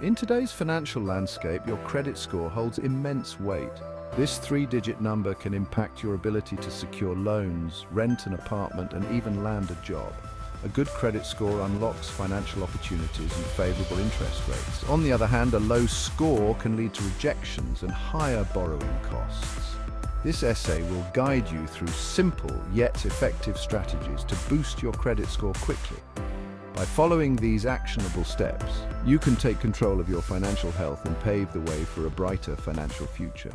In today's financial landscape, your credit score holds immense weight. This three-digit number can impact your ability to secure loans, rent an apartment, and even land a job. A good credit score unlocks financial opportunities and favorable interest rates. On the other hand, a low score can lead to rejections and higher borrowing costs. This essay will guide you through simple yet effective strategies to boost your credit score quickly. By following these actionable steps, you can take control of your financial health and pave the way for a brighter financial future.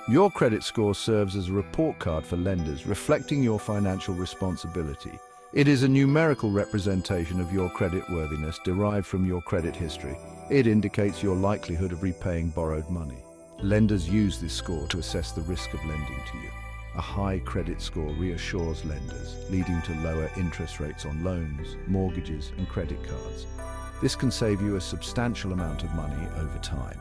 Your credit score serves as a report card for lenders, reflecting your financial responsibility. It is a numerical representation of your creditworthiness derived from your credit history. It indicates your likelihood of repaying borrowed money. Lenders use this score to assess the risk of lending to you. A high credit score reassures lenders, leading to lower interest rates on loans, mortgages, and credit cards. This can save you a substantial amount of money over time.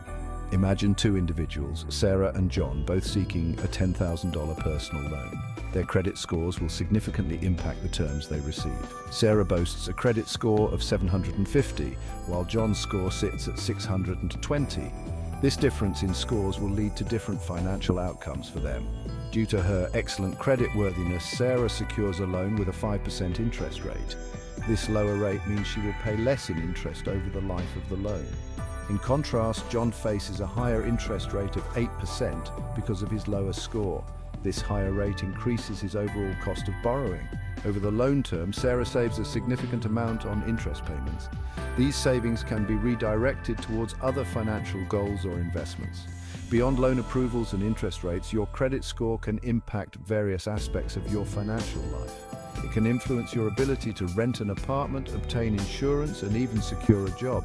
Imagine two individuals, Sarah and John, both seeking a $10,000 personal loan. Their credit scores will significantly impact the terms they receive. Sarah boasts a credit score of 750, while John's score sits at 620. This difference in scores will lead to different financial outcomes for them. Due to her excellent creditworthiness, Sarah secures a loan with a 5% interest rate. This lower rate means she will pay less in interest over the life of the loan. In contrast, John faces a higher interest rate of 8% because of his lower score. This higher rate increases his overall cost of borrowing. Over the loan term, Sarah saves a significant amount on interest payments. These savings can be redirected towards other financial goals or investments. Beyond loan approvals and interest rates, your credit score can impact various aspects of your financial life. It can influence your ability to rent an apartment, obtain insurance, and even secure a job.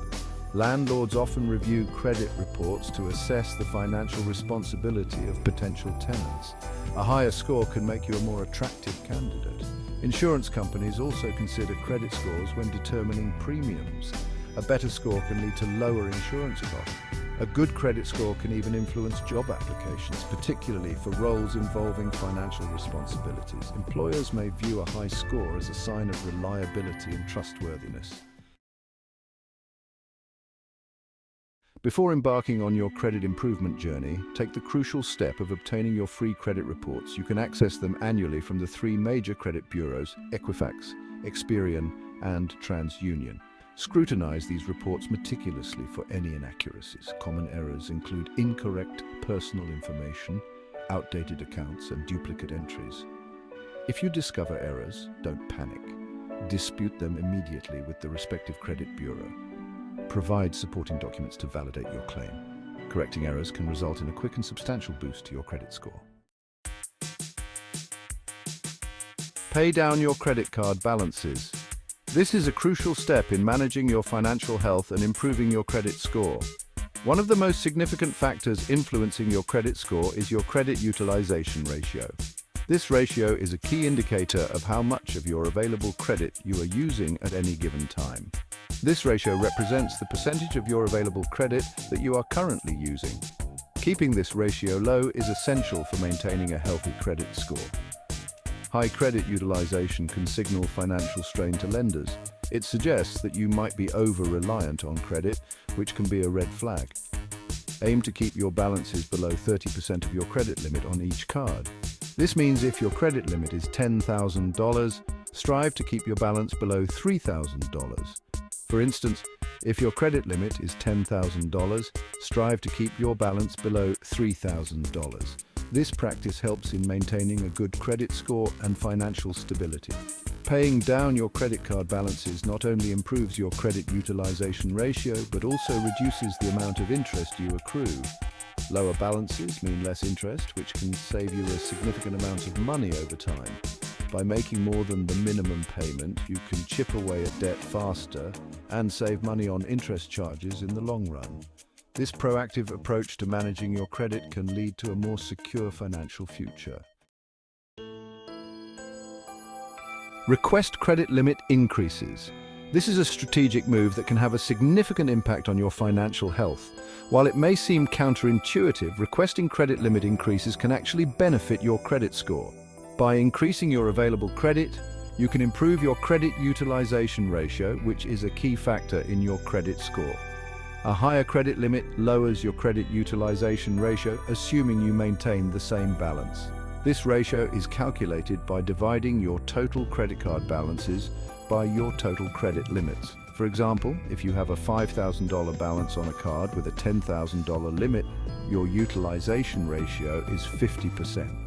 Landlords often review credit reports to assess the financial responsibility of potential tenants. A higher score can make you a more attractive candidate. Insurance companies also consider credit scores when determining premiums. A better score can lead to lower insurance costs. A good credit score can even influence job applications, particularly for roles involving financial responsibilities. Employers may view a high score as a sign of reliability and trustworthiness. Before embarking on your credit improvement journey, take the crucial step of obtaining your free credit reports. You can access them annually from the three major credit bureaus, Equifax, Experian, and TransUnion. Scrutinize these reports meticulously for any inaccuracies. Common errors include incorrect personal information, outdated accounts, and duplicate entries. If you discover errors, don't panic. Dispute them immediately with the respective credit bureau. Provide supporting documents to validate your claim. Correcting errors can result in a quick and substantial boost to your credit score. Pay down your credit card balances. This is a crucial step in managing your financial health and improving your credit score. One of the most significant factors influencing your credit score is your credit utilization ratio. This ratio is a key indicator of how much of your available credit you are using at any given time. This ratio represents the percentage of your available credit that you are currently using. Keeping this ratio low is essential for maintaining a healthy credit score. High credit utilization can signal financial strain to lenders. It suggests that you might be over-reliant on credit, which can be a red flag. Aim to keep your balances below 30% of your credit limit on each card. This means if your credit limit is $10,000, strive to keep your balance below $3,000. For instance, if your credit limit is $10,000, strive to keep your balance below $3,000. This practice helps in maintaining a good credit score and financial stability. Paying down your credit card balances not only improves your credit utilization ratio, but also reduces the amount of interest you accrue. Lower balances mean less interest, which can save you a significant amount of money over time. By making more than the minimum payment, you can chip away at debt faster and save money on interest charges in the long run. This proactive approach to managing your credit can lead to a more secure financial future. Request credit limit increases. This is a strategic move that can have a significant impact on your financial health. While it may seem counterintuitive, requesting credit limit increases can actually benefit your credit score. By increasing your available credit, You can improve your credit utilization ratio, which is a key factor in your credit score. A higher credit limit lowers your credit utilization ratio, assuming you maintain the same balance. This ratio is calculated by dividing your total credit card balances by your total credit limits. For example, if you have a $5,000 balance on a card with a $10,000 limit, your utilization ratio is 50%.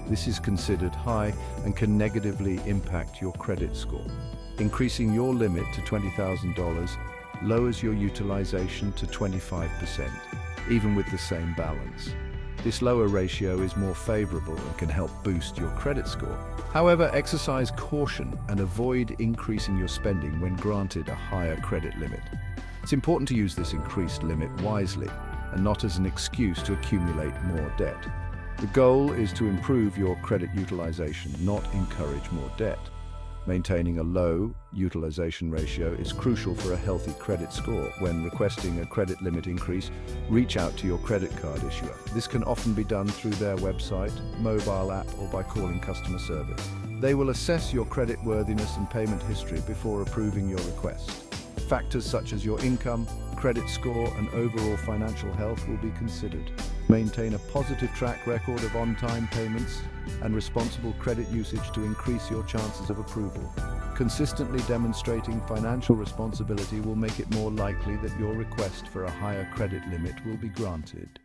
This is considered high and can negatively impact your credit score. Increasing your limit to $20,000 lowers your utilization to 25%, even with the same balance. This lower ratio is more favorable and can help boost your credit score. However, exercise caution and avoid increasing your spending when granted a higher credit limit. It's important to use this increased limit wisely and not as an excuse to accumulate more debt. The goal is to improve your credit utilization, not encourage more debt. Maintaining a low utilization ratio is crucial for a healthy credit score. When requesting a credit limit increase, reach out to your credit card issuer. This can often be done through their website, mobile app, or by calling customer service. They will assess your credit worthiness and payment history before approving your request. Factors such as your income, credit score, and overall financial health will be considered. Maintain a positive track record of on-time payments and responsible credit usage to increase your chances of approval. Consistently demonstrating financial responsibility will make it more likely that your request for a higher credit limit will be granted.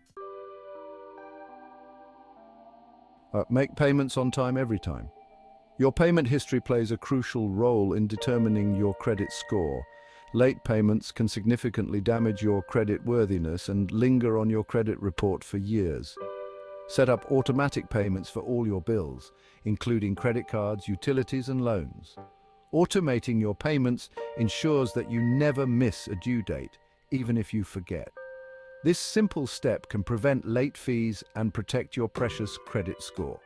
Make payments on time every time. Your payment history plays a crucial role in determining your credit score. Late payments can significantly damage your credit worthiness and linger on your credit report for years. Set up automatic payments for all your bills, including credit cards, utilities, and loans. Automating your payments ensures that you never miss a due date, even if you forget. This simple step can prevent late fees and protect your precious credit score.